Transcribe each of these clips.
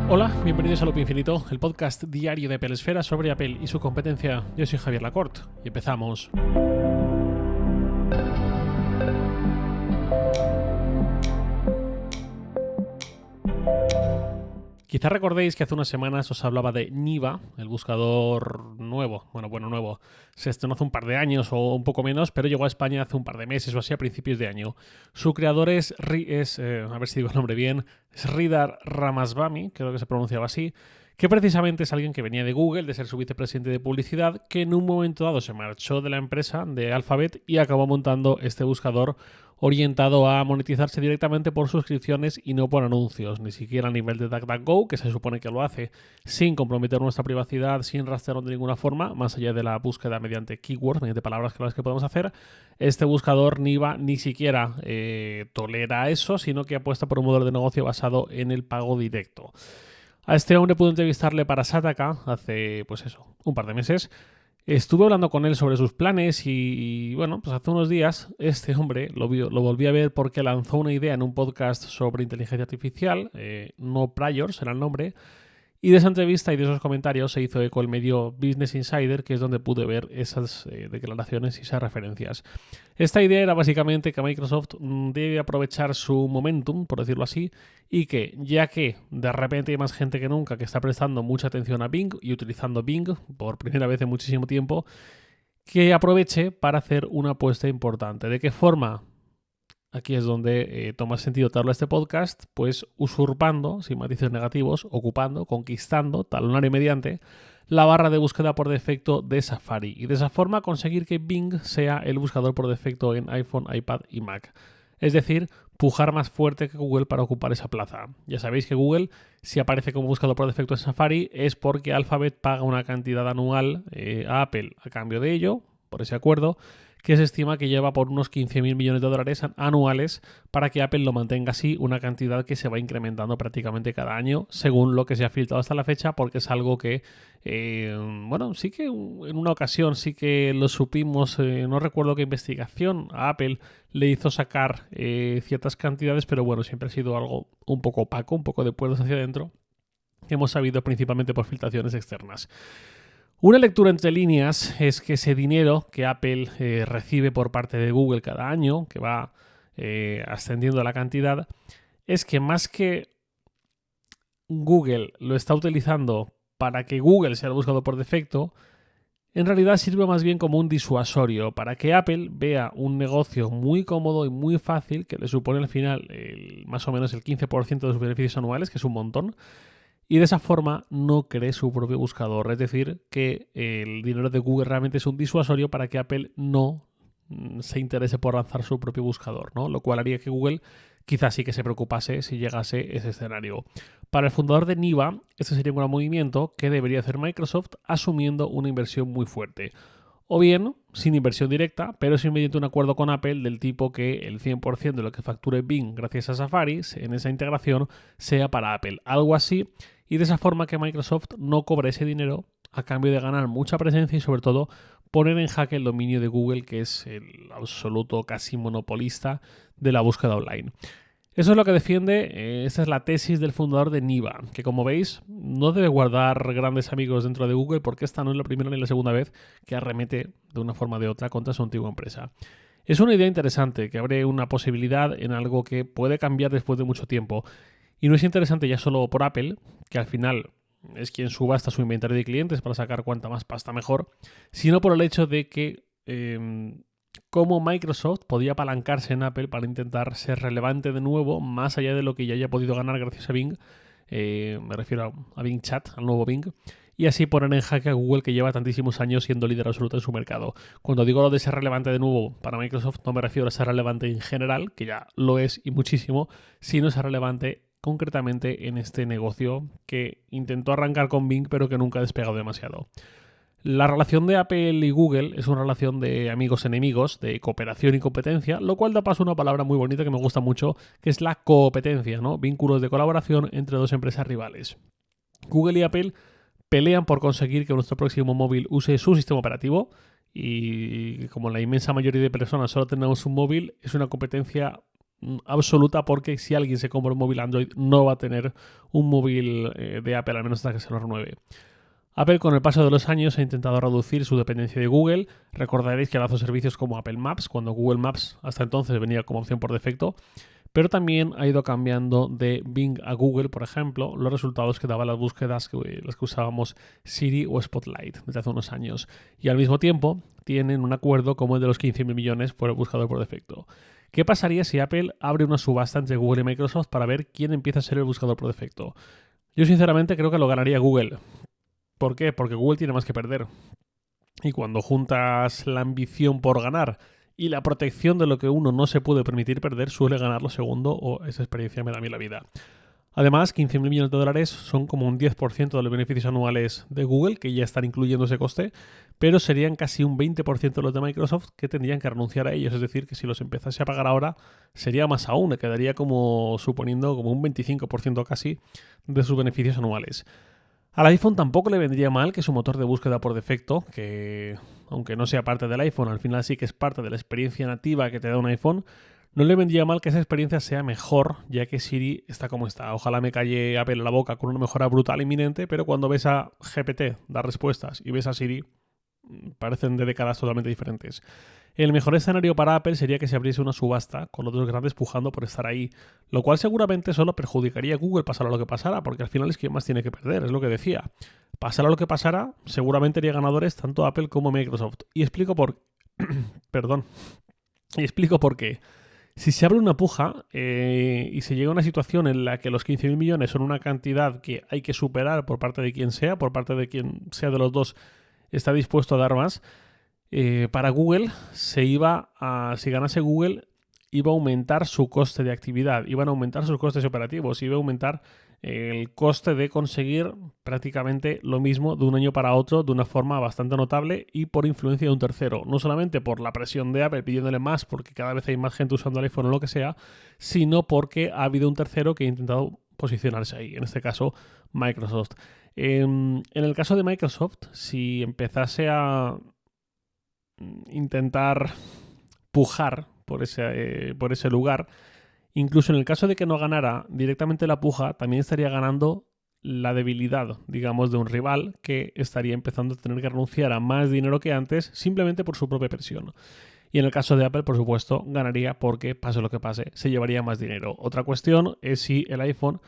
Hola, bienvenidos a Loop Infinito, el podcast diario de Apple Esfera sobre Apple y su competencia. Yo soy Javier Lacorte y empezamos. Quizá recordéis que hace unas semanas os hablaba de Niva, el buscador nuevo. Bueno, nuevo. Se estrenó hace un par de años o un poco menos, pero llegó a España hace un par de meses o así a principios de año. Su creador es a ver si digo el nombre bien, Sridhar Ramaswamy, creo que se pronunciaba así, que precisamente es alguien que venía de Google, de ser su vicepresidente de publicidad, que en un momento dado se marchó de la empresa, de Alphabet, y acabó montando este buscador orientado a monetizarse directamente por suscripciones y no por anuncios, ni siquiera a nivel de DuckDuckGo, que se supone que lo hace sin comprometer nuestra privacidad, sin rastrearlo de ninguna forma, más allá de la búsqueda mediante keywords, mediante palabras claves que podemos hacer. Este buscador Niva ni siquiera tolera eso, sino que apuesta por un modelo de negocio basado en el pago directo. A este hombre pude entrevistarle para Sataka hace, un par de meses. Estuve hablando con él sobre sus planes y bueno, pues hace unos días este hombre lo volví a ver porque lanzó una idea en un podcast sobre inteligencia artificial, No Priors era el nombre, y de esa entrevista y de esos comentarios se hizo eco el medio Business Insider, que es donde pude ver esas declaraciones y esas referencias. Esta idea era básicamente que Microsoft debe aprovechar su momentum, por decirlo así, y que, ya que de repente hay más gente que nunca que está prestando mucha atención a Bing y utilizando Bing por primera vez en muchísimo tiempo, que aproveche para hacer una apuesta importante. ¿De qué forma? Aquí es donde toma sentido darle a este podcast, pues usurpando, sin matices negativos, ocupando, conquistando, talonario mediante, la barra de búsqueda por defecto de Safari y de esa forma conseguir que Bing sea el buscador por defecto en iPhone, iPad y Mac. Es decir, pujar más fuerte que Google para ocupar esa plaza. Ya sabéis que Google, si aparece como buscador por defecto en Safari, es porque Alphabet paga una cantidad anual a Apple a cambio de ello, por ese acuerdo, que se estima que lleva por unos 15.000 millones de dólares anuales para que Apple lo mantenga así, una cantidad que se va incrementando prácticamente cada año, según lo que se ha filtrado hasta la fecha, porque es algo que, sí que en una ocasión sí que lo supimos, no recuerdo qué investigación a Apple le hizo sacar ciertas cantidades, pero bueno, siempre ha sido algo un poco opaco, un poco de puertas hacia adentro, que hemos sabido principalmente por filtraciones externas. Una lectura entre líneas es que ese dinero que Apple recibe por parte de Google cada año, que va ascendiendo la cantidad, es que más que Google lo está utilizando para que Google sea el buscador por defecto, en realidad sirve más bien como un disuasorio para que Apple vea un negocio muy cómodo y muy fácil que le supone al final más o menos el 15% de sus beneficios anuales, que es un montón, y de esa forma no cree su propio buscador. Es decir, que el dinero de Google realmente es un disuasorio para que Apple no se interese por lanzar su propio buscador, ¿no? Lo cual haría que Google quizás sí que se preocupase si llegase ese escenario. Para el fundador de Niva, este sería un gran movimiento que debería hacer Microsoft asumiendo una inversión muy fuerte. O bien, sin inversión directa, pero sin mediante un acuerdo con Apple del tipo que el 100% de lo que facture Bing gracias a Safari en esa integración sea para Apple. Algo así, y de esa forma que Microsoft no cobre ese dinero a cambio de ganar mucha presencia y sobre todo poner en jaque el dominio de Google, que es el absoluto casi monopolista de la búsqueda online. Eso es lo que defiende, esa es la tesis del fundador de Niva, que como veis no debe guardar grandes amigos dentro de Google porque esta no es la primera ni la segunda vez que arremete de una forma o de otra contra su antigua empresa. Es una idea interesante que abre una posibilidad en algo que puede cambiar después de mucho tiempo. Y no es interesante ya solo por Apple, que al final es quien subasta su inventario de clientes para sacar cuanta más pasta mejor, sino por el hecho de que cómo Microsoft podía apalancarse en Apple para intentar ser relevante de nuevo, más allá de lo que ya haya podido ganar gracias a Bing, me refiero a Bing Chat, al nuevo Bing, y así poner en jaque a Google, que lleva tantísimos años siendo líder absoluto en su mercado. Cuando digo lo de ser relevante de nuevo para Microsoft, no me refiero a ser relevante en general, que ya lo es y muchísimo, sino ser relevante concretamente en este negocio que intentó arrancar con Bing pero que nunca ha despegado demasiado. La relación de Apple y Google es una relación de amigos-enemigos, de cooperación y competencia, lo cual da paso a una palabra muy bonita que me gusta mucho, que es la competencia, ¿no? Vínculos de colaboración entre dos empresas rivales. Google y Apple pelean por conseguir que nuestro próximo móvil use su sistema operativo y como la inmensa mayoría de personas solo tenemos un móvil, es una competencia absoluta, porque si alguien se compra un móvil Android no va a tener un móvil de Apple, al menos hasta que se lo renueve. Apple, con el paso de los años, ha intentado reducir su dependencia de Google. Recordaréis que lanzó servicios como Apple Maps, cuando Google Maps hasta entonces venía como opción por defecto, pero también ha ido cambiando de Bing a Google, por ejemplo, los resultados que daban las búsquedas las que usábamos Siri o Spotlight desde hace unos años. Y al mismo tiempo tienen un acuerdo como el de los 15.000 millones por el buscador por defecto. ¿Qué pasaría si Apple abre una subasta entre Google y Microsoft para ver quién empieza a ser el buscador por defecto? Yo sinceramente creo que lo ganaría Google. ¿Por qué? Porque Google tiene más que perder. Y cuando juntas la ambición por ganar y la protección de lo que uno no se puede permitir perder, suele ganar lo segundo, o esa experiencia me da a mí la vida. Además, 15.000 millones de dólares son como un 10% de los beneficios anuales de Google, que ya están incluyendo ese coste, pero serían casi un 20% de los de Microsoft que tendrían que renunciar a ellos. Es decir, que si los empezase a pagar ahora, sería más aún, le quedaría como suponiendo como un 25% casi de sus beneficios anuales. Al iPhone tampoco le vendría mal que su motor de búsqueda por defecto, que aunque no sea parte del iPhone, al final sí que es parte de la experiencia nativa que te da un iPhone, no le vendría mal que esa experiencia sea mejor, ya que Siri está como está. Ojalá me calle Apple la boca con una mejora brutal inminente, pero cuando ves a GPT dar respuestas y ves a Siri, parecen de décadas totalmente diferentes. El mejor escenario para Apple sería que se abriese una subasta con los dos grandes pujando por estar ahí, lo cual seguramente solo perjudicaría a Google pasara lo que pasara, porque al final es quien más tiene que perder, es lo que decía. Pasara lo que pasara, seguramente haría ganadores tanto Apple como Microsoft. Y explico por... Perdón. Y explico por qué. Si se abre una puja y se llega a una situación en la que los 15.000 millones son una cantidad que hay que superar por parte de quien sea, por parte de quien sea de los dos está dispuesto a dar más, para Google si ganase Google, iba a aumentar su coste de actividad, iban a aumentar sus costes operativos, iba a aumentar el coste de conseguir prácticamente lo mismo de un año para otro de una forma bastante notable y por influencia de un tercero. No solamente por la presión de Apple pidiéndole más porque cada vez hay más gente usando el iPhone o lo que sea, sino porque ha habido un tercero que ha intentado posicionarse ahí, en este caso Microsoft. En el caso de Microsoft, si empezase a intentar pujar por ese lugar, incluso en el caso de que no ganara directamente la puja, también estaría ganando la debilidad, digamos, de un rival que estaría empezando a tener que renunciar a más dinero que antes simplemente por su propia presión. Y en el caso de Apple, por supuesto, ganaría porque, pase lo que pase, se llevaría más dinero. Otra cuestión es si el iPhone,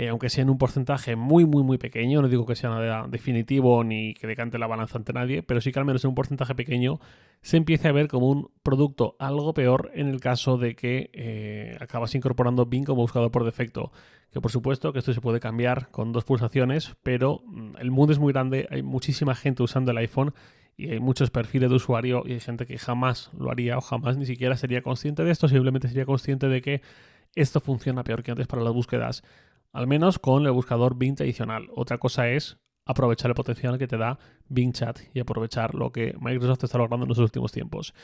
aunque sea en un porcentaje muy, muy, muy pequeño, no digo que sea nada definitivo ni que decante la balanza ante nadie, pero sí que al menos en un porcentaje pequeño se empiece a ver como un producto algo peor en el caso de que acabas incorporando Bing como buscador por defecto. Que por supuesto que esto se puede cambiar con 2 pulsaciones, pero el mundo es muy grande, hay muchísima gente usando el iPhone y hay muchos perfiles de usuario y hay gente que jamás lo haría o jamás ni siquiera sería consciente de esto, simplemente sería consciente de que esto funciona peor que antes para las búsquedas, al menos con el buscador Bing tradicional. Otra cosa es aprovechar el potencial que te da Bing Chat y aprovechar lo que Microsoft está logrando en los últimos tiempos.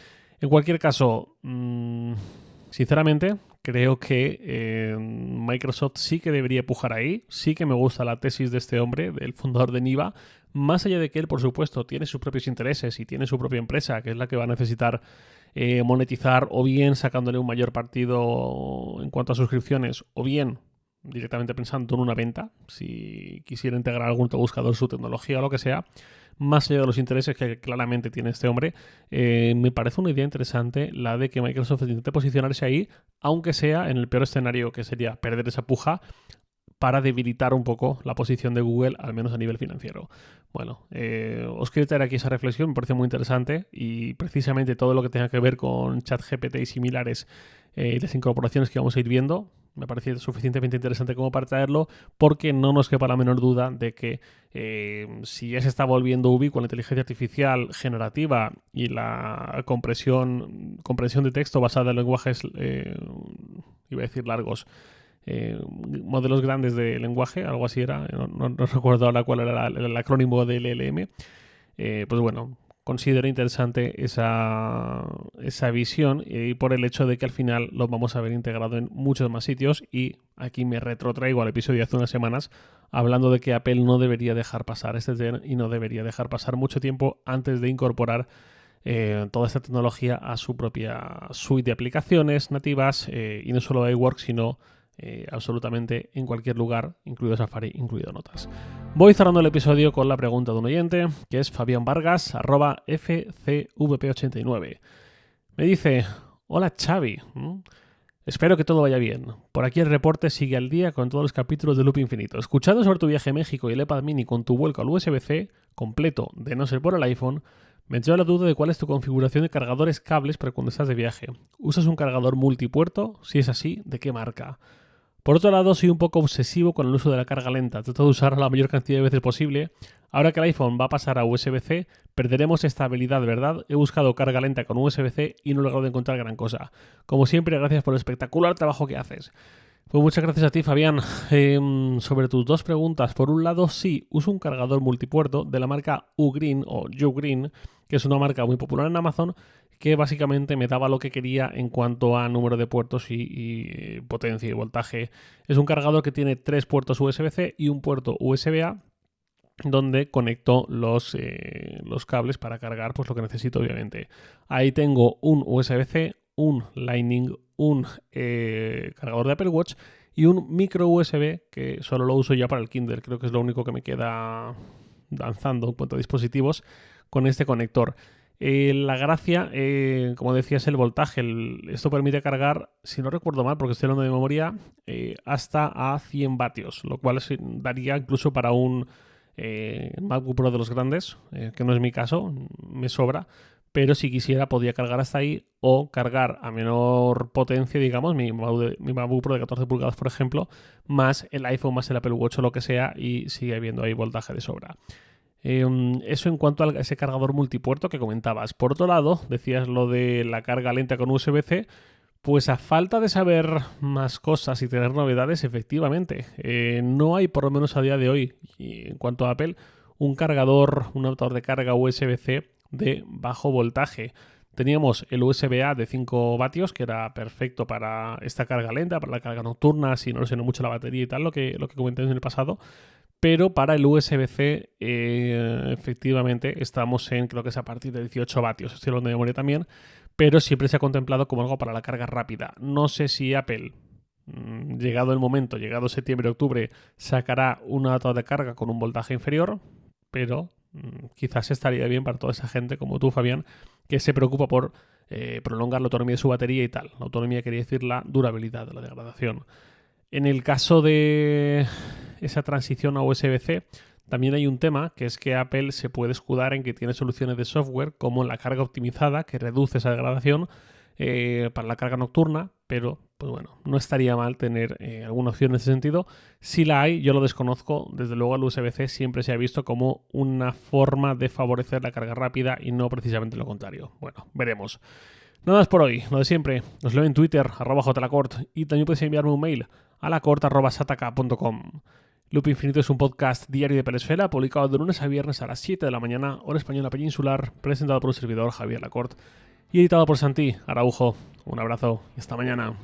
En cualquier caso, sinceramente, creo que Microsoft sí que debería pujar ahí. Sí que me gusta la tesis de este hombre, del fundador de Niva. Más allá de que él, por supuesto, tiene sus propios intereses y tiene su propia empresa, que es la que va a necesitar monetizar, o bien sacándole un mayor partido en cuanto a suscripciones, o bien directamente pensando en una venta, si quisiera integrar algún otro buscador, su tecnología o lo que sea, más allá de los intereses que claramente tiene este hombre, me parece una idea interesante la de que Microsoft intente posicionarse ahí, aunque sea en el peor escenario, que sería perder esa puja, para debilitar un poco la posición de Google, al menos a nivel financiero. Bueno, os quiero traer aquí esa reflexión, me parece muy interesante y precisamente todo lo que tenga que ver con ChatGPT y similares y las incorporaciones que vamos a ir viendo, me parece suficientemente interesante como para traerlo, porque no nos quepa la menor duda de que si ya se está volviendo ubicuo la inteligencia artificial generativa y la comprensión de texto basada en lenguajes, iba a decir largos, modelos grandes de lenguaje, algo así era, no recuerdo ahora cuál era el acrónimo del LLM, pues bueno, considero interesante esa visión y por el hecho de que al final lo vamos a ver integrado en muchos más sitios. Y aquí me retrotraigo al episodio de hace unas semanas hablando de que Apple no debería dejar pasar este tren y no debería dejar pasar mucho tiempo antes de incorporar toda esta tecnología a su propia suite de aplicaciones nativas y no solo iWork, sino absolutamente en cualquier lugar, incluido Safari, incluido Notas. Voy cerrando el episodio con la pregunta de un oyente, que es Fabián Vargas, @FCVP89. Me dice: hola Xavi, espero que todo vaya bien. Por aquí el reporte sigue al día con todos los capítulos de Loop Infinito. Escuchando sobre tu viaje a México y el iPad mini con tu vuelco al USB-C completo, de no ser por el iPhone, me entró la duda de cuál es tu configuración de cargadores cables para cuando estás de viaje. ¿Usas un cargador multipuerto? Si es así, ¿de qué marca? Por otro lado, soy un poco obsesivo con el uso de la carga lenta. Trato de usarla la mayor cantidad de veces posible. Ahora que el iPhone va a pasar a USB-C, perderemos estabilidad, ¿verdad? He buscado carga lenta con USB-C y no he logrado encontrar gran cosa. Como siempre, gracias por el espectacular trabajo que haces. Pues muchas gracias a ti, Fabián. Sobre tus dos preguntas. Por un lado, sí, uso un cargador multipuerto de la marca Ugreen o Ugreen, que es una marca muy popular en Amazon, que básicamente me daba lo que quería en cuanto a número de puertos y potencia y voltaje. Es un cargador que tiene 3 puertos USB-C y un puerto USB-A, donde conecto los cables para cargar pues lo que necesito, obviamente. Ahí tengo un USB-C, un Lightning, un cargador de Apple Watch y un micro USB que solo lo uso ya para el Kindle. Creo que es lo único que me queda danzando en cuanto a dispositivos con este conector. La gracia, como decía, es el voltaje. Esto permite cargar, si no recuerdo mal, porque estoy hablando de memoria, hasta a 100 vatios, lo cual daría incluso para un MacBook Pro de los grandes, que no es mi caso, me sobra, pero si quisiera podría cargar hasta ahí o cargar a menor potencia, digamos, mi MacBook Pro de 14 pulgadas, por ejemplo, más el iPhone, más el Apple Watch o lo que sea, y sigue habiendo ahí voltaje de sobra. Eso en cuanto a ese cargador multipuerto que comentabas. Por otro lado, decías lo de la carga lenta con USB-C, pues a falta de saber más cosas y tener novedades, efectivamente, no hay, por lo menos a día de hoy, y en cuanto a Apple, un adaptador de carga USB-C de bajo voltaje. Teníamos el USB-A de 5 vatios, que era perfecto para esta carga lenta, para la carga nocturna, si no lesionó mucho la batería y tal, lo que comenté en el pasado. Pero para el USB-C, efectivamente, estamos en, creo que es a partir de 18 vatios, estoy hablando de memoria también, pero siempre se ha contemplado como algo para la carga rápida. No sé si Apple, llegado el momento, llegado septiembre-octubre, sacará un adaptador de carga con un voltaje inferior, pero quizás estaría bien para toda esa gente como tú, Fabián, que se preocupa por prolongar la autonomía de su batería y tal. La autonomía quería decir la durabilidad de la degradación. En el caso de esa transición a USB-C, también hay un tema, que es que Apple se puede escudar en que tiene soluciones de software como la carga optimizada, que reduce esa degradación para la carga nocturna, pero pues bueno, no estaría mal tener alguna opción en ese sentido. Si la hay, yo lo desconozco. Desde luego el USB-C siempre se ha visto como una forma de favorecer la carga rápida y no precisamente lo contrario. Bueno, veremos. Nada más por hoy, lo de siempre. Os leo en Twitter, @jlacort, y también podéis enviarme un mail a lacort@sataka.com. Loop Infinito es un podcast diario de Pelesfera, publicado de lunes a viernes a las 7 de la mañana, hora española peninsular, presentado por un servidor, Javier Lacort, y editado por Santi Araujo. Un abrazo y hasta mañana.